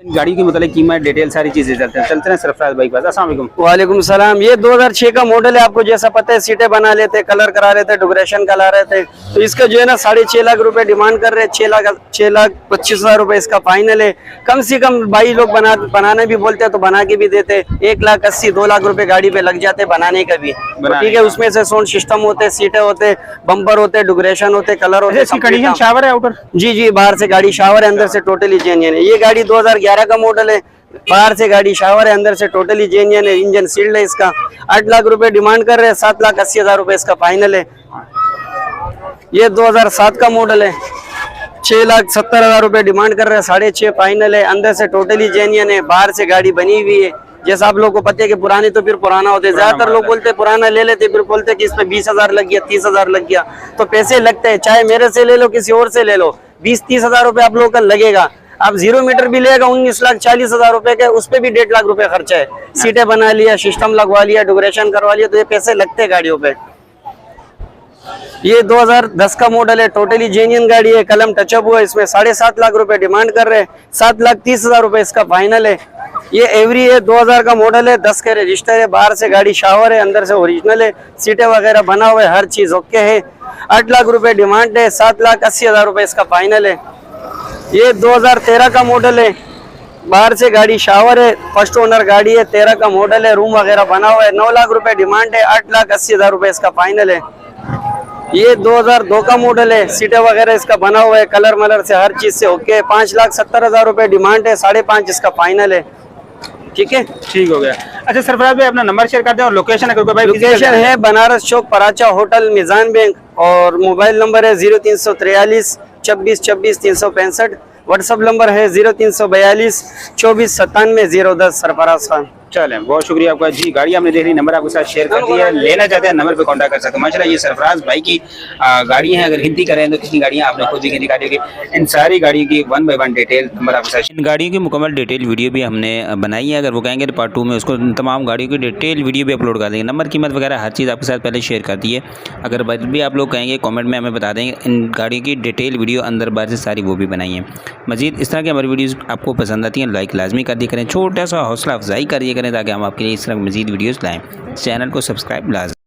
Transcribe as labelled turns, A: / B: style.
A: गाड़ी की मतलब कीमत डिटेल सारी चीजें चलते हैं सरफराज भाई के पास। अस्सलाम वालेकुम।
B: वालेकुम सलाम। ये 2006 का मॉडल है, आपको जैसा पता है सीटें बना लेते, कलर करा लेते, डेकोरेशन करा रहे थे। तो इसका जो है ना 6.5 लाख रुपए डिमांड कर रहे हैं। 6,25,000 रुपए इसका फाइनल है। कम से कम भाई लोग बनाने भी बोलते हैं तो बना के भी देते। 1,80,000 2 लाख रुपए गाड़ी पे लग जाते बनाने का भी। तो ठीक है, उसमें से साउंड सिस्टम होते, सीटें होते, बम्पर होते, डेकोरेशन होते, कलर होते।
A: इसकी कंडीशन शावर है आउटर?
B: जी, बाहर से गाड़ी शावर है, अंदर से टोटली जेन्युइन है। ये गाड़ी 2011 का मॉडल है। बाहर से गाड़ी शावर है, अंदर से टोटली जेन्युइन है। इंजन सील्ड है इसका। 8 लाख रुपए डिमांड कर रहे हैं। 7,80,000 रुपए इसका फाइनल है। ये 2007 का मॉडल है। 6,70,000 रुपए डिमांड कर रहे हैं। 6.5 फाइनल है। अंदर से टोटली जेन्युइन है। बाहर से गाड़ी बनी हुई है। जैसा आप लोगों को पता है कि पुरानी तो फिर पुराना होते हैं। ज्यादातर लोग बोलते हैं पुराना ले लेते, फिर बोलते हैं कि इसमें 20,000 लग गया, 30,000 लग गया। तो पैसे लगते हैं, चाहे मेरे से ले लो, किसी और से ले लो, 20-30,000 रुपए आप लोगों का लगेगा। आप 0 मीटर भी लेगा 19,40,000 रुपए के, उस पे भी 1.5 लाख रुपए खर्चा है। सीटें बना लिया, सिस्टम लगवा लिया, डेकोरेशन करवा लिया, तो ये पैसे लगते हैं गाड़ियों पे। ये 2010 का मॉडल है। टोटली जेन्युइन गाड़ी है। कलम टचअप हुआ है। इसमें 7.5 लाख रुपए डिमांड कर रहे हैं। 7,30,000 रुपए इसका फाइनल है। ये एवरी है, 2000 का मॉडल है, 10 का रजिस्टर है। बाहर से गाड़ी शावर है, अंदर से ओरिजिनल है। सीटें वगैरह बना हुआ है, हर चीज ओके है। 8 लाख रुपए डिमांड है। 7,80,000 रुपए इसका फाइनल है। ये 2013 का मॉडल है। बाहर से गाड़ी शावर है, फर्स्ट ओनर गाड़ी है। 13 का मॉडल है, रूम वगैरह बना हुआ है। 9 लाख रुपए डिमांड है। 8,80,000 रुपए इसका फाइनल है। ये 2002 का मॉडल है। सीटें वगैरह इसका बना हुआ है, कलर मलर से हर चीज से ओके है। 5,70,000 रुपए डिमांड है। 5.5 इसका फाइनल है। ठीक है, ठीक हो गया।
A: अच्छा सरफराज भाई अपना नंबर शेयर कर दें और लोकेशन अगर कोई भाई
B: लोकेशन है बनारस चौक, पराचा होटल, मिजान बैंक। और मोबाइल नंबर है 0343 26 26 365। व्हाट्सअप नंबर है 0342 24 97 010। सरफराज खान।
A: चलें, बहुत शुक्रिया आपका जी। गाड़ी आपने देख ली, नंबर आपके साथ शेयर कर दिया है। लेना चाहते हैं नंबर पे कांटेक्ट कर सकते हैं। माशाल्लाह ये सरफराज भाई की गाड़ी है। अगर गिनती करें तो कितनी गाड़ियां आपने खुद ही गिनती कर दी। इन सारी गाड़ियों की 1 बाय 1 डिटेल नंबर आपके साथ।
C: इन गाड़ियों की मुकम्मल डिटेल वीडियो भी हमने बनाई है। अगर वो कहेंगे तो पार्ट 2 में उसको तमाम गाड़ियों की डिटेल वीडियो भी अपलोड कर देंगे। नंबर, कीमत वगैरह हर चीज़ आपके साथ पहले शेयर कर दी है। अगर भी आप लोग कहेंगे कॉमेंट में हमें बता देंगे। इन गाड़ियों की डिटेल वीडियो अंदर बाहर से सारी वो भी बनाई है। मजीद इस तरह की हमारी वीडियोज़ आपको पसंद आती हैं, लाइक लाजमी कर दिया करें, छोटा सा हौसला अफजाई कर दिया करें ताकि हम आपके लिए इस तरह मजीद वीडियोज़ लाएँ। चैनल को सब्सक्राइब लाजमी।